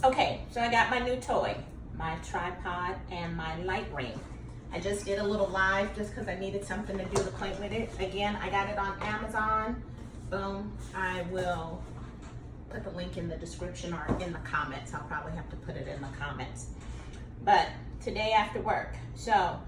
Okay, so I got my new toy, my tripod and my light ring. I just did a little live just because I needed something to do to play with it. Again, I got it on Amazon. Boom. I will put the link in the description or in the comments. I'll probably have to put it in the comments. But today after work, so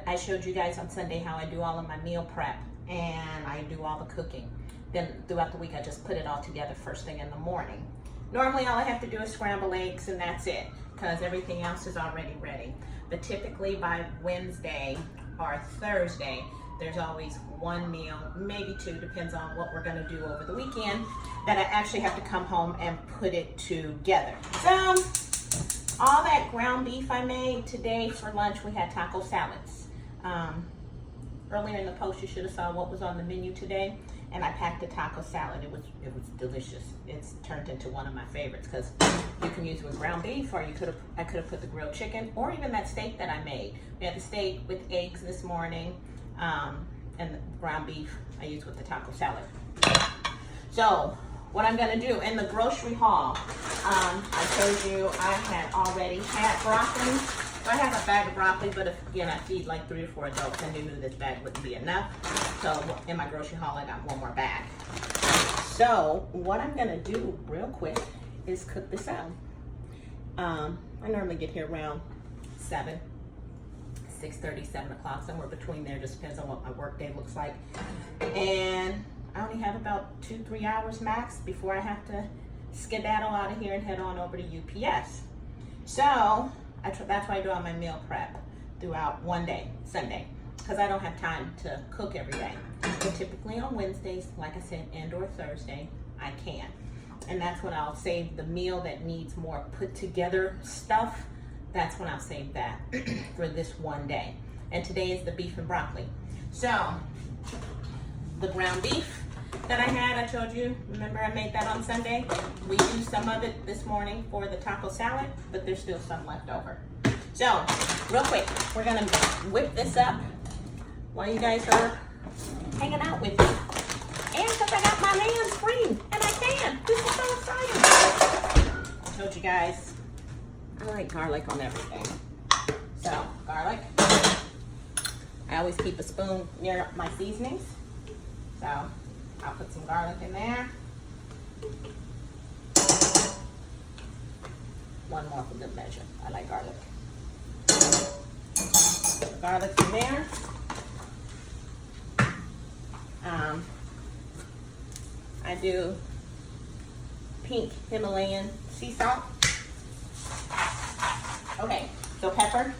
I showed you guys on Sunday how I do all of my meal prep and I do all the cooking. Then throughout the week, I just put it all together first thing in the morning. Normally, all I have to do is scramble eggs and that's it, because everything else is already ready. But typically by Wednesday or Thursday, there's always one meal, maybe two, depends on what we're gonna do over the weekend, that I actually have to come home and put it together. So, all that ground beef I made today for lunch, we had taco salads. Earlier in the post, you should have saw what was on the menu today, and I packed a taco salad. It was delicious. It's turned into one of my favorites because you can use it with ground beef, or I could have put the grilled chicken, or even that steak that I made. We had the steak with eggs this morning, and the ground beef I used with the taco salad. So what I'm gonna do in the grocery haul, I told you I had already had broccoli. So I have a bag of broccoli, but if again I feed like 3 or 4 adults, I knew this bag wouldn't be enough. So in my grocery haul, I got one more bag. So what I'm gonna do real quick is cook this out. I normally get here around 6:30, 7 o'clock, somewhere between there. Just depends on what my work day looks like. And I only have about 2-3 hours max before I have to skedaddle out of here and head on over to UPS. So that's why I do all my meal prep throughout one day, Sunday, because I don't have time to cook every day. But typically on Wednesdays, like I said, and or Thursday, I can. And that's when I'll save the meal that needs more put together stuff. That's when I'll save that for this one day. And today is the beef and broccoli. So the ground beef that I had, I told you, remember I made that on Sunday? We used some of it this morning for the taco salad, but there's still some left over. So, real quick, we're gonna whip this up while you guys are hanging out with me. And because I got my hands free, and I can. This is so exciting. I told you guys, I like garlic on everything. So, garlic. I always keep a spoon near my seasonings. So, I'll put some garlic in there. One more for good measure. I like garlic. Put the garlic in there. I do pink Himalayan sea salt. Okay, so pepper.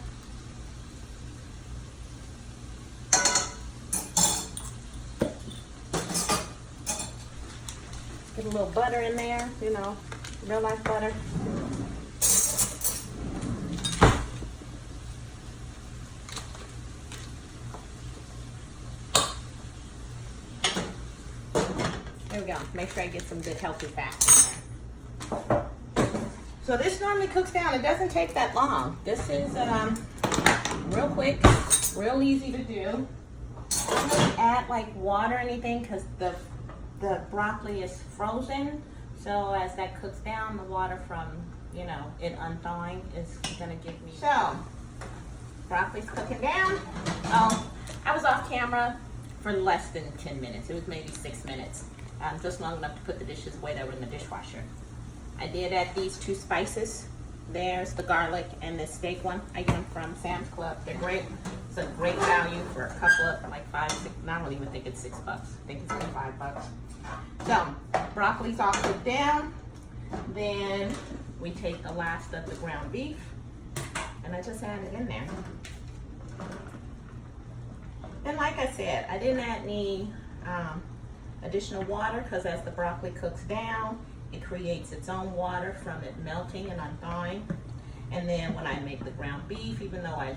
Get a little butter in there, you know, real life butter. There we go. Make sure I get some good healthy fats in there. So this normally cooks down. It doesn't take that long. This is real quick, real easy to do. I don't really add like water or anything because the broccoli is frozen, so as that cooks down, the water from, you know, it unthawing is gonna give me. So, broccoli's cooking down. Oh, I was off camera for less than 10 minutes. It was maybe 6 minutes. Just long enough to put the dishes away that were in the dishwasher. I did add these 2 spices. There's the garlic and this steak one. I get them from Sam's Club. They're great. It's a great value for a couple of like 5, 6. I don't even think it's $6. I think it's like $5. So broccoli's all cooked down. Then we take the last of the ground beef, and I just add it in there. And like I said, I didn't add any additional water because as the broccoli cooks down, it creates its own water from it melting and unthawing. And then when I make the ground beef, even though I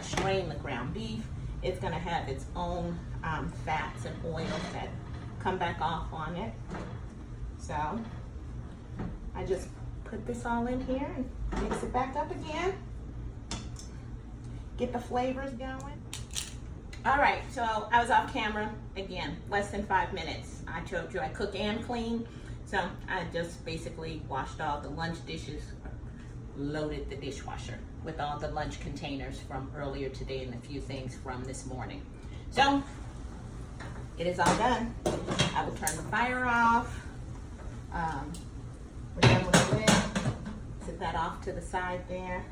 strain the ground beef, it's gonna have its own fats and oils that come back off on it. So I just put this all in here and mix it back up again. Get the flavors going. All right, so I was off camera again, less than 5 minutes. I told you I cook and clean. So I just basically washed all the lunch dishes, loaded the dishwasher with all the lunch containers from earlier today and a few things from this morning. So it is all done. I will turn the fire off. We're done with the lid. Set that off to the side there.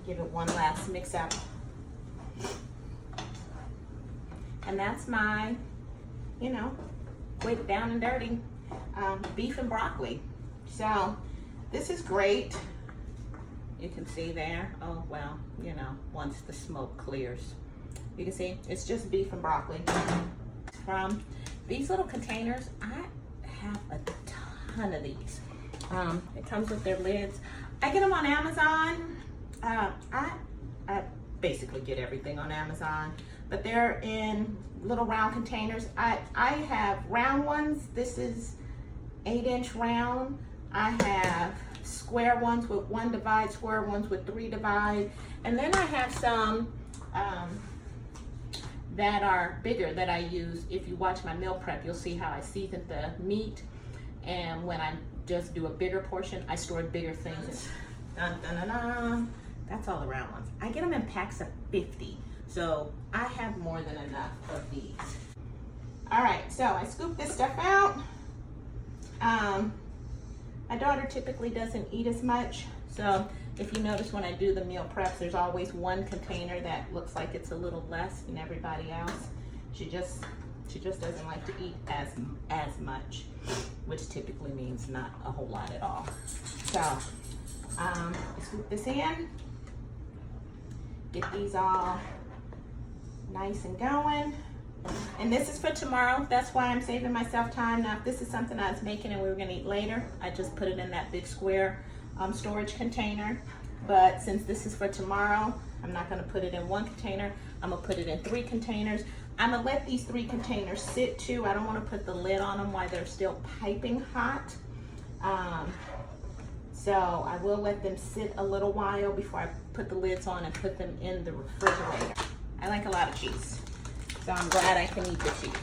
Give it one last mix up. And that's my, you know, quick down and dirty beef and broccoli. So this is great. You can see there, oh well, you know, once the smoke clears. You can see it's just beef and broccoli. From these little containers, I have a ton of these. It comes with their lids. I get them on Amazon. I basically get everything on Amazon, but they're in little round containers. I have round ones. This is 8-inch round. I have square ones with 1 divide, square ones with 3 divide, and then I have some that are bigger that I use. If you watch my meal prep, you'll see how I season the meat, and when I just do a bigger portion, I store bigger things. Dun, dun, dun, dun. That's all the round ones. I get them in packs of 50, so I have more than enough of these. All right, so I scoop this stuff out. My daughter typically doesn't eat as much, so if you notice when I do the meal preps, there's always one container that looks like it's a little less than everybody else. She just doesn't like to eat as much, which typically means not a whole lot at all. So scoop this in, get these all nice and going. And this is for tomorrow. That's why I'm saving myself time. Now, if this is something I was making and we were gonna eat later, I just put it in that big square storage container. But since this is for tomorrow, I'm not gonna put it in 1 container. I'm gonna put it in 3 containers. I'm gonna let these 3 containers sit too. I don't wanna put the lid on them while they're still piping hot. So I will let them sit a little while before I put the lids on and put them in the refrigerator. I like a lot of cheese, so I'm glad I can eat the cheese.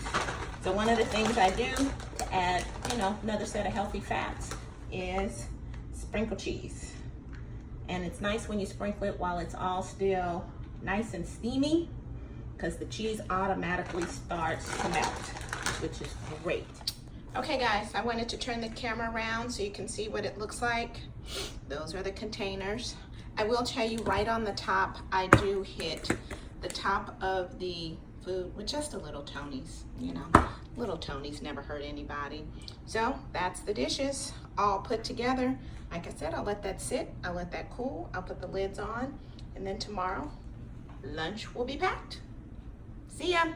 So one of the things I do to add, you know, another set of healthy fats is sprinkle cheese. And it's nice when you sprinkle it while it's all still nice and steamy, because the cheese automatically starts to melt, which is great. Okay guys, I wanted to turn the camera around so you can see what it looks like. Those are the containers. I will tell you right on the top, I do hit the top of the food with just a little Tony's, you know. Little Tony's never hurt anybody. So that's the dishes all put together. Like I said, I'll let that sit, I'll let that cool, I'll put the lids on, and then tomorrow, lunch will be packed. See ya.